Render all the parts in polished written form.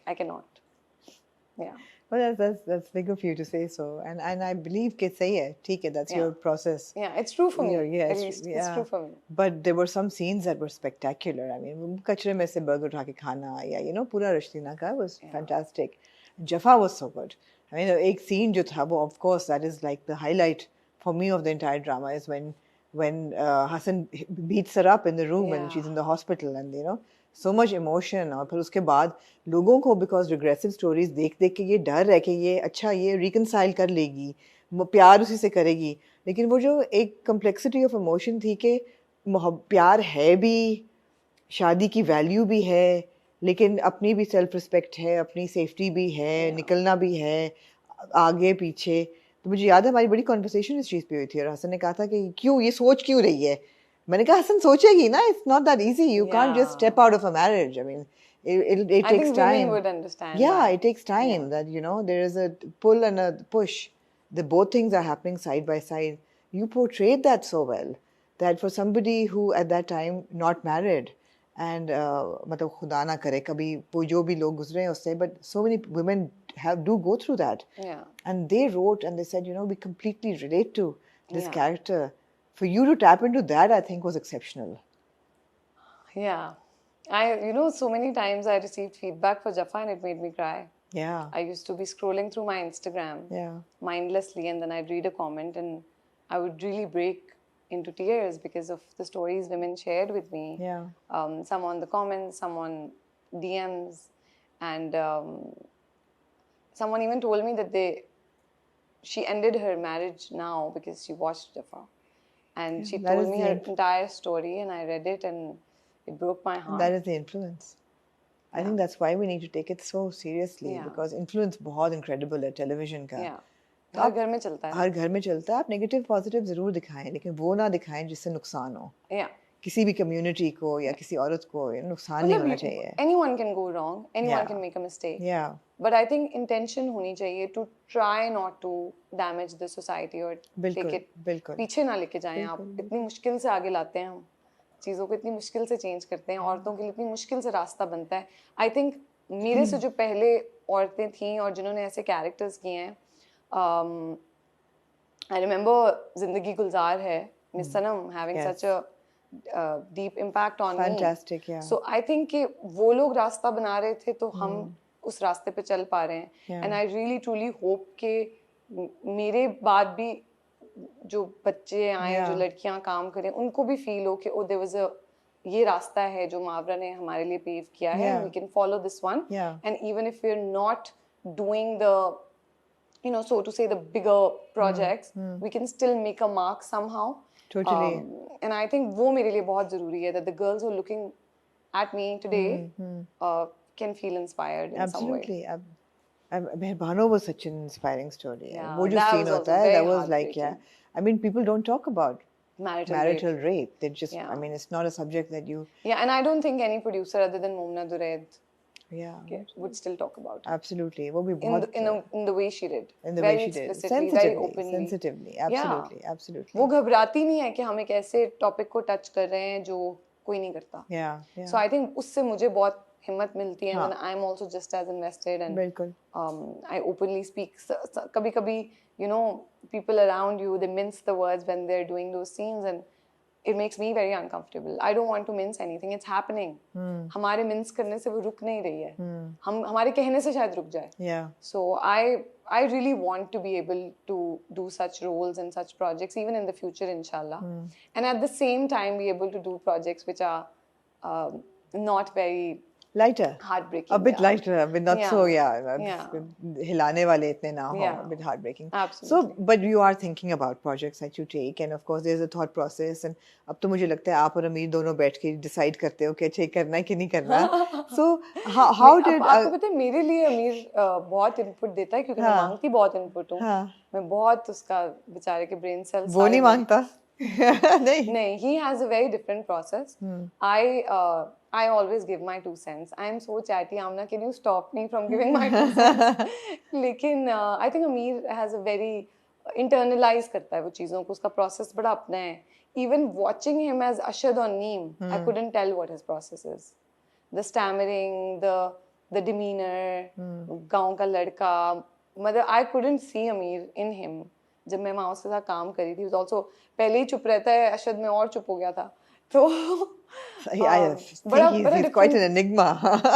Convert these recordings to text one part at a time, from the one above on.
I cannot. Yeah. Well, that's big of you to say so, and I believe कि सही है, ठीक है, that's your process. Yeah, it's true for me. Yeah, At least it's true for me. But there were some scenes that were spectacular. I mean, कचरे में से burger उठा के खाना, या पूरा रश्तीना का was fantastic. Jaffa was so good. I mean, एक scene जो था वो, of course, that is like the highlight for me of the entire drama is when Hassan beats her up in the room and she's in the hospital, and so much emotion. और फिर उसके बाद लोगों को because regressive stories देख देख के ये डर है कि ये अच्छा ये reconcile कर लेगी, प्यार उसी से करेगी, लेकिन वो जो एक complexity of emotion थी कि प्यार है भी, शादी की वैल्यू भी है, लेकिन अपनी भी सेल्फ रिस्पेक्ट है, अपनी सेफ्टी भी है, निकलना भी है आगे पीछे. तो मुझे याद है हमारी बड़ी कॉन्वर्सेशन इस चीज़ पे हुई थी और हसन ने कहा था कि क्यों ये सोच क्यों रही है. मैंने कहा हसन सोचेगी ना, it's not that easy, you can't just step out of a marriage. I mean it takes time. Women would understand. Yeah, it takes time. That there is a pull and a push. The both things are happening side by side. You portrayed that so well that for somebody who at that time not married and मतलब खुदा ना करे कभी वो जो भी लोग गुजरे हैं उससे, but so many women do go through that. Yeah. And they wrote and they said, we completely relate to this character. For you to tap into that, I think was exceptional. Yeah. So many times I received feedback for Jaffa and it made me cry. Yeah. I used to be scrolling through my Instagram mindlessly, and then I'd read a comment and I would really break into tears because of the stories women shared with me. Yeah. Some on the comments, some on DMs, and someone even told me that she ended her marriage now because she watched Jaffa. And she told me her entire story, and I read it and it broke my heart. That is the influence. I think that's why we need to take it so seriously, because influence बहुत incredible है television का. हर घर में चलता है. हर घर में चलता है. आप negative positive जरूर दिखाएं, लेकिन वो ना दिखाएं जिससे नुकसान हो. किसी भी community को या किसी औरत को नुकसान नहीं होना चाहिए. Anyone can go wrong. Anyone can make a mistake. Yeah. But I think intention होनी चाहिए to try not to damage the society or take it पीछे ना लेके जाएं आप. इतनी मुश्किल से आगे लाते हैं हम चीज़ों को, इतनी मुश्किल से चेंज करते हैं, औरतों के लिए इतनी मुश्किल से रास्ता बनता है. आई थिंक मेरे से जो पहले औरतें थीं और जिन्होंने ऐसे कैरेक्टर्स किए हैं, आई रिमेंबर जिंदगी गुलजार है, miss Sanam having such a deep impact on me. Fantastic, yeah. So I think कि वो लोग रास्ता बना रहे थे तो हम उस रास्ते पे चल पा रहे हैं. And I really truly hope कि मेरे बाद भी जो बच्चे आए, जो लड़कियां काम करें, उनको भी फील हो कि ओ देयर वाज अ ये रास्ता है जो मावरा ने हमारे लिए पेव किया है, we can follow this one. And even if we are not doing the so to say the bigger projects, we can still make a mark somehow. Totally. And I think वो मेरे लिए बहुत जरूरी है that the girls who are looking at me today can feel inspired in some way. Absolutely. Mehrbano was such an inspiring story. Yeah, वो जो scene होता है, that was like, I mean, people don't talk about marital rape. They just, I mean, it's not a subject that you... Yeah, and I don't think any producer other than Momna Duraid would still talk about it. Absolutely. वो भी बहुत... In the way she did. In the way she did. Sensitively. Absolutely. वो घबराती नहीं है कि हम एक ऐसे टॉपिक को टच कर रहे हैं जो कोई नहीं करता. Yeah. So I think उससे मुझे बहुत हिम्मत मिलती है. And I'm also just as invested, and I openly speak. कभी-कभी, people around you, they mince the words when they're doing those scenes, and it makes me very uncomfortable. I don't want to mince anything. It's happening. हमारे mince करने से वो रुक नहीं रही है. हम हमारे कहने से शायद रुक जाए. Yeah. So I really want to be able to do such roles and such projects even in the future, inshallah. And at the same time be able to do projects which are not very lighter, heartbreaking, a bit lighter, I mean, not so hilane wale itne na ho, a bit heartbreaking. Absolutely. So but you are thinking about projects that you take, and of course there's a thought process, and अब तो मुझे लगता है आप और अमीर दोनों बैठ के decide करते हो कि अच्छा करना है कि नहीं करना. So how did आपको पता है मेरे लिए अमीर बहुत input देता है, क्योंकि मैं मांगती बहुत input हूँ. मैं बहुत उसका बेचारे के brain cells वो नहीं मांगता. नहीं, he has a very different process. I always give my 2 cents. I am so chatty, Amna, can you stop me from giving my 2 cents? लेकिन I think Ameer has a very internalized करता है वो चीज़ों को, उसका process बड़ा अपना है. Even watching him as Ashad on Neem, I couldn't tell what his process is. The stammering, the the demeanor, गांव का लड़का, मतलब I couldn't see Ameer in him. जब मैं वहाँ उसके साथ काम करी थी, also पहले ही चुप रहता है, अशद में और चुप हो गया था, तो I think he's quite an enigma.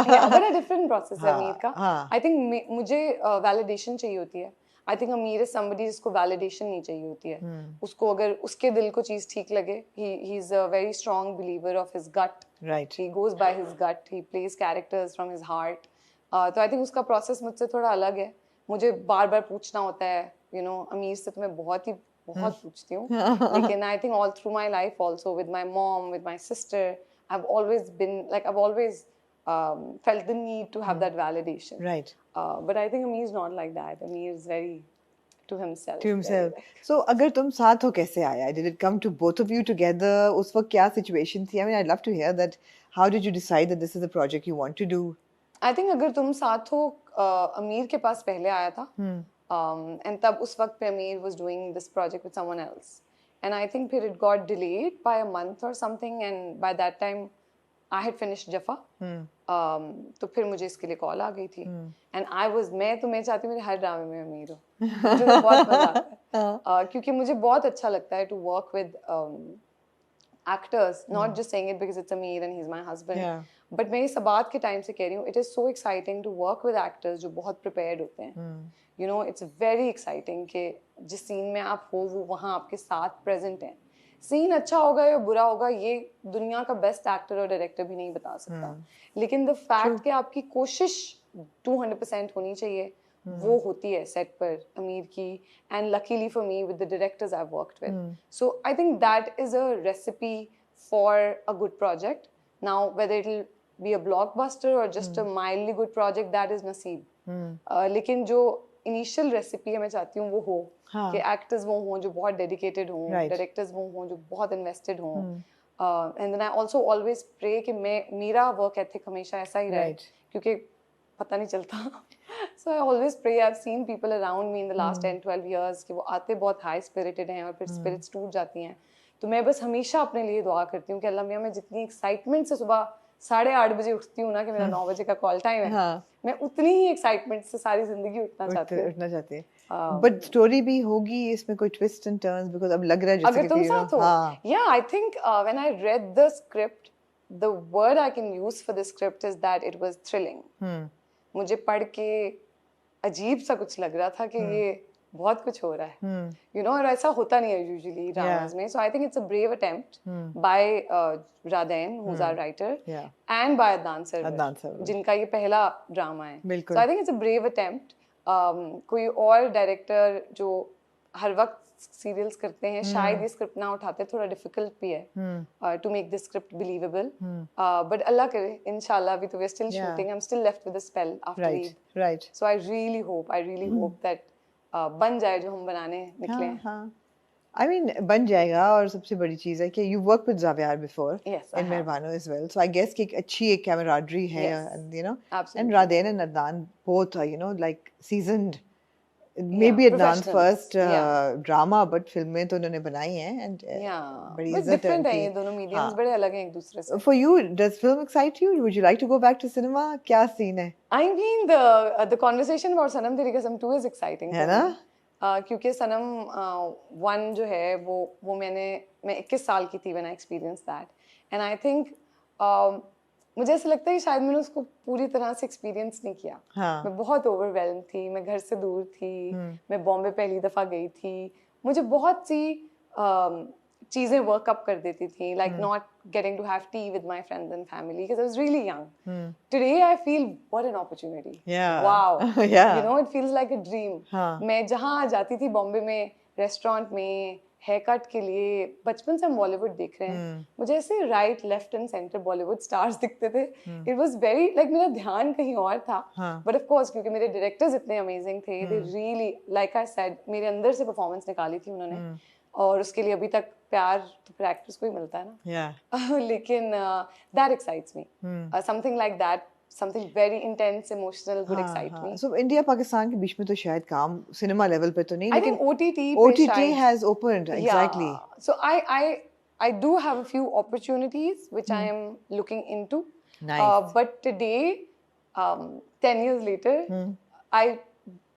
yeah, बड़ा different process है अमीर का. हाँ. I think मुझे validation चाहिए होती है. I think अमीर is somebody जिसको validation नहीं चाहिए होती है. उसको अगर उसके दिल को चीज ठीक लगे, he's a very strong believer of his gut. Right. He goes by his gut. He plays characters from his heart. तो I think उसका process मुझसे थोड़ा अलग है. मुझे बार-बार पूछना होता है, you know, अमीर से तो मैं बहुत पूछती हूँ. लेकिन I think all through my life also with my mom, with my sister, I've always felt the need to have that validation. Right. But I think Ameer is not like that. Ameer is very to himself. To himself. So, अगर तुम साथ हो कैसे आया? Did it come to both of you together? उस वक्त क्या situation थी? I mean, I'd love to hear that. How did you decide that this is the project you want to do? I think अगर तुम साथ हो, अमीर के पास पहले आया था. And तब उस वक्त पे Ameer was doing this project with someone else. And I think फिर it got delayed by a month or something. And by that time, I had finished Jaffa. तो फिर मुझे इसके लिए कॉल आ गई थी. And मैं चाहती हूँ मेरे हर ड्रामे में अमीर हो. मुझे तो बहुत मजा आता है. क्योंकि मुझे बहुत अच्छा लगता है to work with actors, not just saying it because it's Ameer and he's my husband. Yeah. But मैं इस बात के टाइम से कह रही हूँ, it is so exciting to work with actors जो बहुत prepared होते हैं. You know, it's very exciting कि जिस सीन में आप हो वो वहाँ आपके साथ present हैं. सीन अच्छा होगा या बुरा होगा ये दुनिया का बेस्ट एक्टर और डायरेक्टर भी नहीं बता सकता. लेकिन द फैक्ट कि आपकी कोशिश 200% होनी चाहिए, वो होती है सेट पर अमीर की. And luckily for me with the directors I have worked with, so I think that is a recipe for a good project. Now whether it will be a blockbuster और just a mildly good project, that is नसीब. लेकिन जो initial recipe है मैं चाहती हूँ वो हो कि एक्टर्स वो हों जो बहुत डेडिकेटेड हों, डायरेक्टर्स वो हों जो बहुत इन्वेस्टेड हों. And then I also always pray कि मेरा वर्क एथिक हमेशा ऐसा ही रहे, क्योंकि पता नहीं चलता. So I always pray. I have seen people around me in the last 10-12 years कि वो आते बहुत हाई स्पिरिटेड हैं और फिर स्पिरिट्स टूट जाती हैं. तो मैं बस हमेशा अपने लिए दुआ करती हूँ कि अल्लाह मियां मैं जितनी एक्साइटमेंट से सुबह 8:30 बजे उठती हूँ ना कि मेरा 9 बजे का कॉल टाइम है, मैं उतनी ही एक्साइटमेंट से सारी जिंदगी उठना चाहती हूँ. बट स्टोरी भी होगी इसमें कोई ट्विस्ट एंड टर्न्स, बिकॉज़ अब लग रहा है जैसे अगर तुम साथ हो. या I think when I read the script, the word I can use for the script is that it was thrilling. मुझे पढ़ के अजीब सा कुछ लग रहा था कि ये बहुत कुछ हो रहा है, यू नो, और ऐसा होता नहीं है यूजुअली ड्रामास में. So I think it's a brave attempt by Radain who is our writer and by Adnan Sarwar जिनका ये पहला ड्रामा है. So I think it's a brave attempt. कोई और डायरेक्टर जो हर वक्त सीरियल्स करते हैं शायद ये स्क्रिप्ट ना उठाते, थोड़ा डिफिकल्ट भी है to make this script believable. But Allah करे इंशाल्लाह. अभी तो we are still shooting, I am still left with the spell after Eid. Right. So I really hope that बन जाए जो हम बनाने निकले हैं. I mean, बन जाएगा. और सबसे बड़ी चीज़ है कि you worked with Zaviar before in Mehrbano as well, so I guess कि एक अच्छी एक camaraderie है, and you know, and Raden and Adnan both are, you know, like seasoned. Maybe Adnan's first drama, but फिल्में तो उन्होंने बनाई हैं, and बड़ी इज्जत है. different है ये दोनों mediums, बड़े अलग हैं एक दूसरे से. For you, does film excite you? Would you like to go back to cinema? क्या scene है? I mean the conversation about Sanam Teri Kasam 2 is exciting. है ना? क्योंकि सनम 1 जो है वो मैं 21 साल की थी when I experienced that, and I think मुझे ऐसा लगता है कि शायद मैंने उसको पूरी तरह से एक्सपीरियंस नहीं किया. मैं बहुत ओवरवेल्म थी, मैं घर से दूर थी, मैं बॉम्बे पहली दफ़ा गई थी. मुझे बहुत सी चीज़ें वर्कअप कर देती थी, like not getting to have tea with my friends and family because I was really young. Today I feel what an opportunity. Wow. You know, it feels like a dream. मैं जहाँ जाती थी बॉम्बे में restaurant में hair cut के लिए, बचपन से हम बॉलीवुड देख रहे हैं, मुझे ऐसे right left and centre Bollywood stars दिखते थे. इट वाज वेरी लाइक मेरा ध्यान कहीं और था. बट ऑफ कोर्स क्योंकि मेरे डायरेक्टर्स इतने अमेजिंग थे, they really like I said मेरे अंदर से परफॉर्मेंस निकाली थी उन्होंने, और उसके लिए अभी तक प्यार तो फिर एक्टर्स को ही मिलता है ना. लेकिन that excites me, something like that, something very intense, emotional would excite me. So India Pakistan के बीच में तो शायद काम सिनेमा लेवल पे तो नहीं, I think OTT has opened. Exactly. So I do have a few opportunities which I am looking into. Nice. But today 10 years later, I